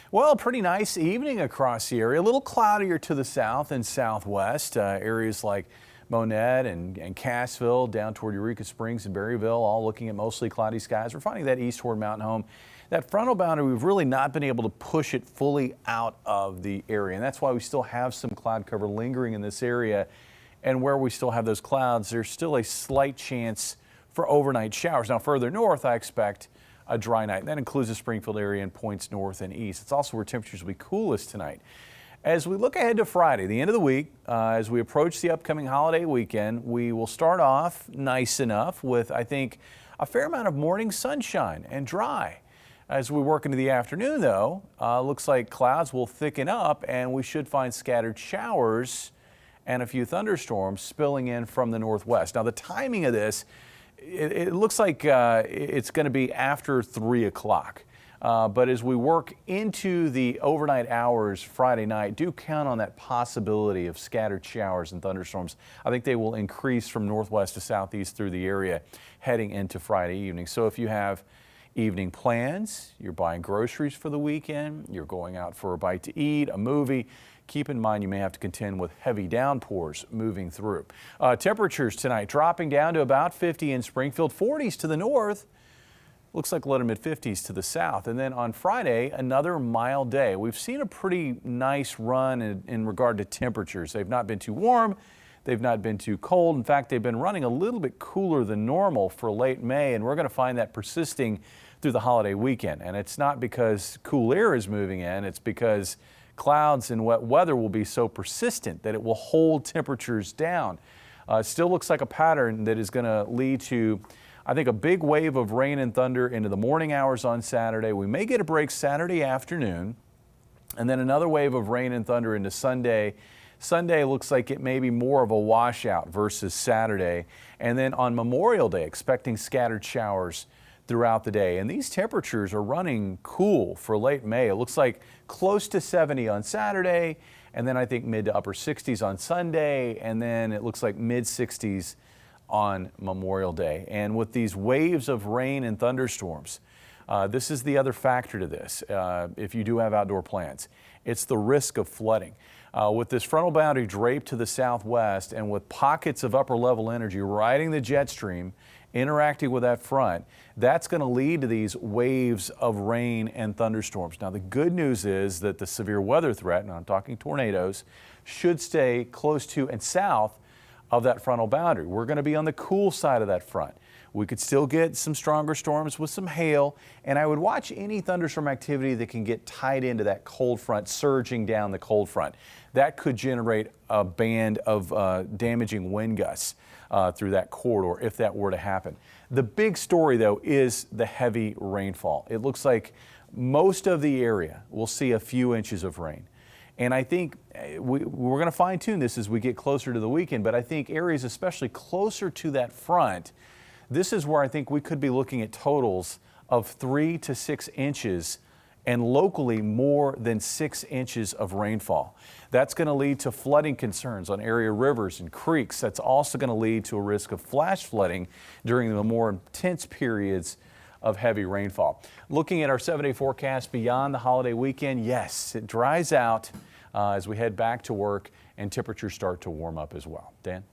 Well, pretty nice evening across the area. A little cloudier to the south and southwest. Areas like Monette and Cassville down toward Eureka Springs and Berryville, all looking at mostly cloudy skies. We're finding that east toward Mountain Home. That frontal boundary, we've really not been able to push it fully out of the area. And that's why we still have some cloud cover lingering in this area. And where we still have those clouds, there's still a slight chance for overnight showers. Now, further north, I expect a dry night. That includes the Springfield area and points north and east. It's also where temperatures will be coolest tonight. As we look ahead to Friday, the end of the week, as we approach the upcoming holiday weekend, we will start off nice enough with, I think, a fair amount of morning sunshine and dry. As we work into the afternoon, though, looks like clouds will thicken up and we should find scattered showers and a few thunderstorms spilling in from the northwest. Now, the timing of this, it looks like it's going to be after 3 o'clock. But as we work into the overnight hours Friday night, do count on that possibility of scattered showers and thunderstorms. I think they will increase from northwest to southeast through the area heading into Friday evening. So if you have evening plans, you're buying groceries for the weekend, you're going out for a bite to eat, a movie, keep in mind you may have to contend with heavy downpours moving through. Temperatures tonight dropping down to about 50 in Springfield, 40s to the north. Looks like low to mid 50s to the south. And then on Friday, another mild day. We've seen a pretty nice run in regard to temperatures. They've not been too warm. They've not been too cold. In fact, they've been running a little bit cooler than normal for late May, and we're going to find that persisting through the holiday weekend. And it's not because cool air is moving in, it's because clouds and wet weather will be so persistent that it will hold temperatures down. It still looks like a pattern that is going to lead to, I think, a big wave of rain and thunder into the morning hours on Saturday. We may get a break Saturday afternoon, and then another wave of rain and thunder into Sunday. Sunday looks like it may be more of a washout versus Saturday. And then on Memorial Day, expecting scattered showers throughout the day. And these temperatures are running cool for late May. It looks like close to 70 on Saturday, and then I think mid to upper 60s on Sunday, and then it looks like mid 60s on Memorial Day. And with these waves of rain and thunderstorms, this is the other factor to this. If you do have outdoor plans, it's the risk of flooding. With this frontal boundary draped to the southwest and with pockets of upper level energy riding the jet stream, interacting with that front, that's going to lead to these waves of rain and thunderstorms. Now, the good news is that the severe weather threat, and I'm talking tornadoes, should stay close to and south of that frontal boundary. We're going to be on the cool side of that front. We could still get some stronger storms with some hail, and I would watch any thunderstorm activity that can get tied into that cold front, surging down the cold front. That could generate a band of damaging wind gusts through that corridor if that were to happen. The big story, though, is the heavy rainfall. It looks like most of the area will see a few inches of rain. And I think we're going to fine tune this as we get closer to the weekend, but I think areas especially closer to that front, this is where I think we could be looking at totals of 3 to 6 inches and locally more than 6 inches of rainfall. That's going to lead to flooding concerns on area rivers and creeks. That's also going to lead to a risk of flash flooding during the more intense periods of heavy rainfall. Looking at our 7-day forecast beyond the holiday weekend, yes, it dries out as we head back to work and temperatures start to warm up as well. Dan?